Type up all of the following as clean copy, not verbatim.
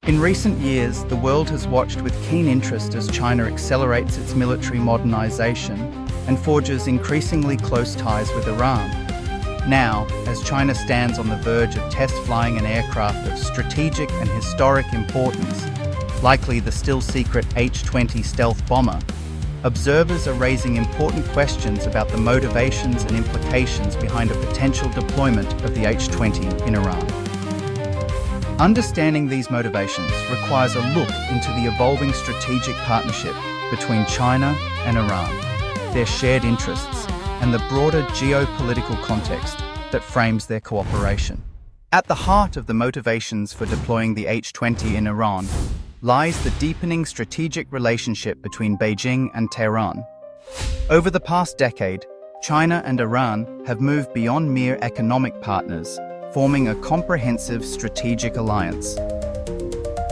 In recent years, the world has watched with keen interest as China accelerates its military modernization and forges increasingly close ties with Iran. Now, as China stands on the verge of test flying an aircraft of strategic and historic importance, likely the still-secret H-20 stealth bomber, observers are raising important questions about the motivations and implications behind a potential deployment of the H-20 in Iran. Understanding these motivations requires a look into the evolving strategic partnership between China and Iran, their shared interests, and the broader geopolitical context that frames their cooperation. At the heart of the motivations for deploying the H-20 in Iran lies the deepening strategic relationship between Beijing and Tehran. Over the past decade, China and Iran have moved beyond mere economic partners, forming a comprehensive strategic alliance.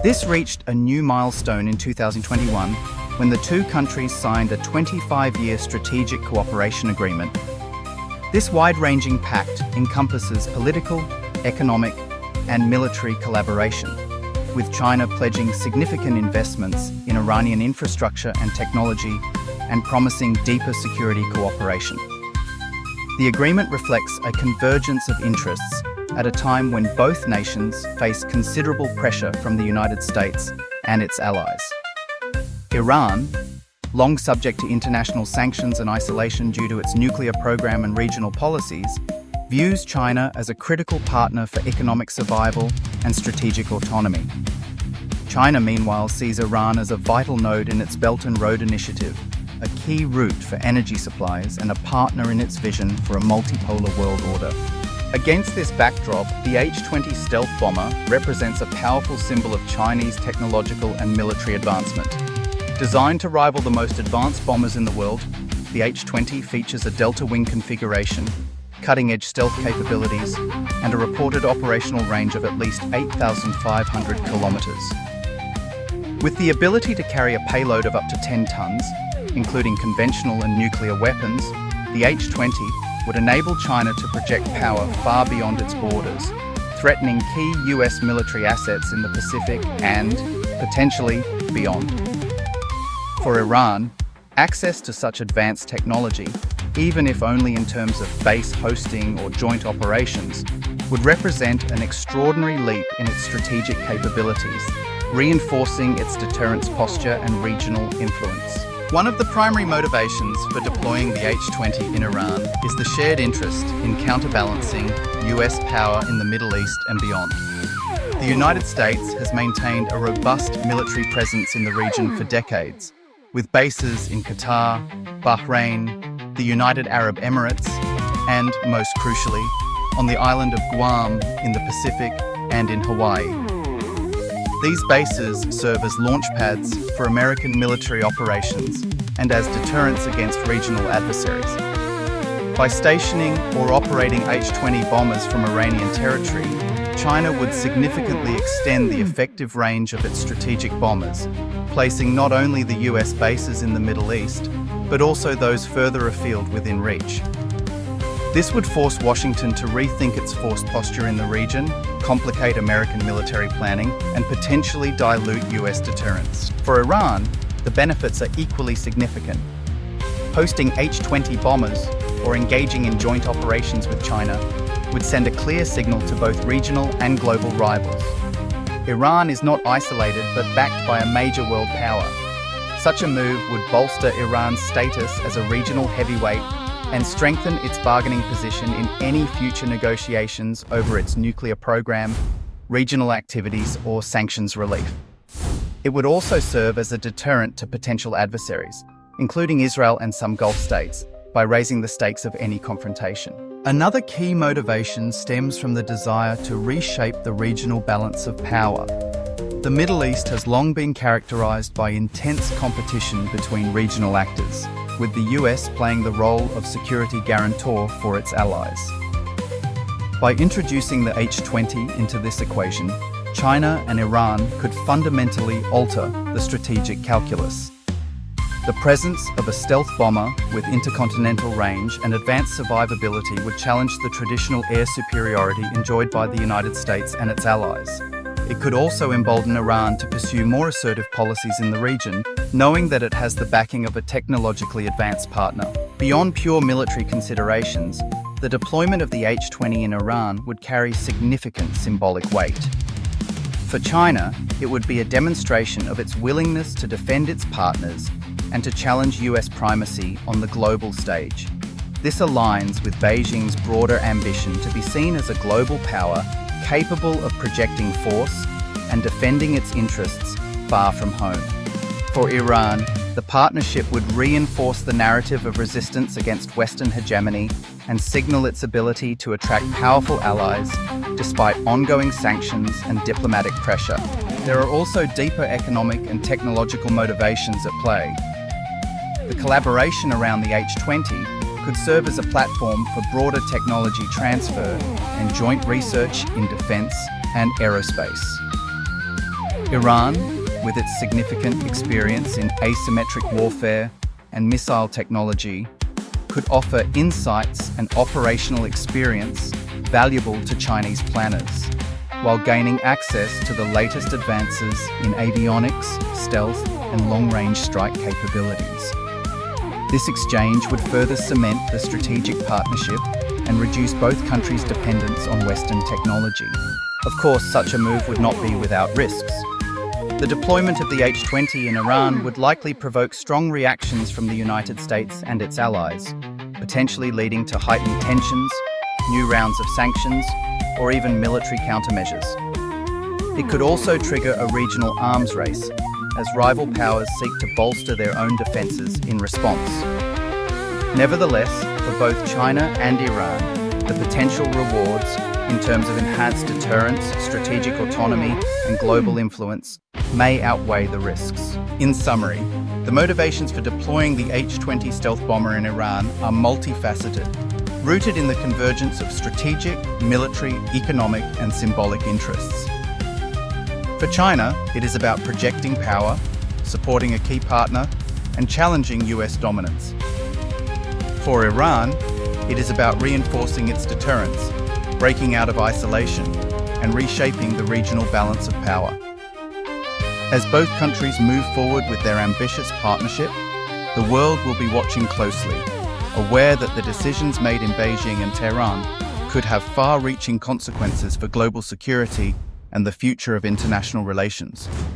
This reached a new milestone in 2021 when the two countries signed a 25-year strategic cooperation agreement. This wide-ranging pact encompasses political, economic, and military collaboration, with China pledging significant investments in Iranian infrastructure and technology and promising deeper security cooperation. The agreement reflects a convergence of interests at a time when both nations face considerable pressure from the United States and its allies. Iran, long subject to international sanctions and isolation due to its nuclear program and regional policies, views China as a critical partner for economic survival and strategic autonomy. China, meanwhile, sees Iran as a vital node in its Belt and Road Initiative, a key route for energy supplies and a partner in its vision for a multipolar world order. Against this backdrop, the H-20 stealth bomber represents a powerful symbol of Chinese technological and military advancement. Designed to rival the most advanced bombers in the world, the H-20 features a delta-wing configuration, cutting-edge stealth capabilities, and a reported operational range of at least 8,500 kilometers. With the ability to carry a payload of up to 10 tons, including conventional and nuclear weapons, the H-20 would enable China to project power far beyond its borders, threatening key US military assets in the Pacific and, potentially, beyond. For Iran, access to such advanced technology, even if only in terms of base hosting or joint operations, would represent an extraordinary leap in its strategic capabilities, reinforcing its deterrence posture and regional influence. One of the primary motivations for deploying the H-20 in Iran is the shared interest in counterbalancing US power in the Middle East and beyond. The United States has maintained a robust military presence in the region for decades, with bases in Qatar, Bahrain, the United Arab Emirates, and, most crucially, on the island of Guam in the Pacific and in Hawaii. These bases serve as launch pads for American military operations and as deterrents against regional adversaries. By stationing or operating H-20 bombers from Iranian territory, China would significantly extend the effective range of its strategic bombers, placing not only the US bases in the Middle East, but also those further afield within reach. This would force Washington to rethink its force posture in the region, complicate American military planning, and potentially dilute US deterrence. For Iran, the benefits are equally significant. Hosting H-20 bombers or engaging in joint operations with China would send a clear signal to both regional and global rivals. Iran is not isolated but backed by a major world power. Such a move would bolster Iran's status as a regional heavyweight and strengthen its bargaining position in any future negotiations over its nuclear program, regional activities, or sanctions relief. It would also serve as a deterrent to potential adversaries, including Israel and some Gulf states, by raising the stakes of any confrontation. Another key motivation stems from the desire to reshape the regional balance of power. The Middle East has long been characterized by intense competition between regional actors, with the US playing the role of security guarantor for its allies. By introducing the H-20 into this equation, China and Iran could fundamentally alter the strategic calculus. The presence of a stealth bomber with intercontinental range and advanced survivability would challenge the traditional air superiority enjoyed by the United States and its allies. It could also embolden Iran to pursue more assertive policies in the region, knowing that it has the backing of a technologically advanced partner. Beyond pure military considerations, the deployment of the H-20 in Iran would carry significant symbolic weight. For China, it would be a demonstration of its willingness to defend its partners and to challenge US primacy on the global stage. This aligns with Beijing's broader ambition to be seen as a global power capable of projecting force and defending its interests far from home. For Iran, the partnership would reinforce the narrative of resistance against Western hegemony and signal its ability to attract powerful allies despite ongoing sanctions and diplomatic pressure. There are also deeper economic and technological motivations at play. The collaboration around the H-20 could serve as a platform for broader technology transfer and joint research in defense and aerospace. Iran, with its significant experience in asymmetric warfare and missile technology, could offer insights and operational experience valuable to Chinese planners, while gaining access to the latest advances in avionics, stealth, and long-range strike capabilities. This exchange would further cement the strategic partnership and reduce both countries' dependence on Western technology. Of course, such a move would not be without risks. The deployment of the H-20 in Iran would likely provoke strong reactions from the United States and its allies, potentially leading to heightened tensions, new rounds of sanctions, or even military countermeasures. It could also trigger a regional arms race, as rival powers seek to bolster their own defenses in response. Nevertheless, for both China and Iran, the potential rewards in terms of enhanced deterrence, strategic autonomy, and global influence may outweigh the risks. In summary, the motivations for deploying the H-20 stealth bomber in Iran are multifaceted, rooted in the convergence of strategic, military, economic, and symbolic interests. For China, it is about projecting power, supporting a key partner, and challenging US dominance. For Iran, it is about reinforcing its deterrence, breaking out of isolation, and reshaping the regional balance of power. As both countries move forward with their ambitious partnership, the world will be watching closely, aware that the decisions made in Beijing and Tehran could have far-reaching consequences for global security and the future of international relations.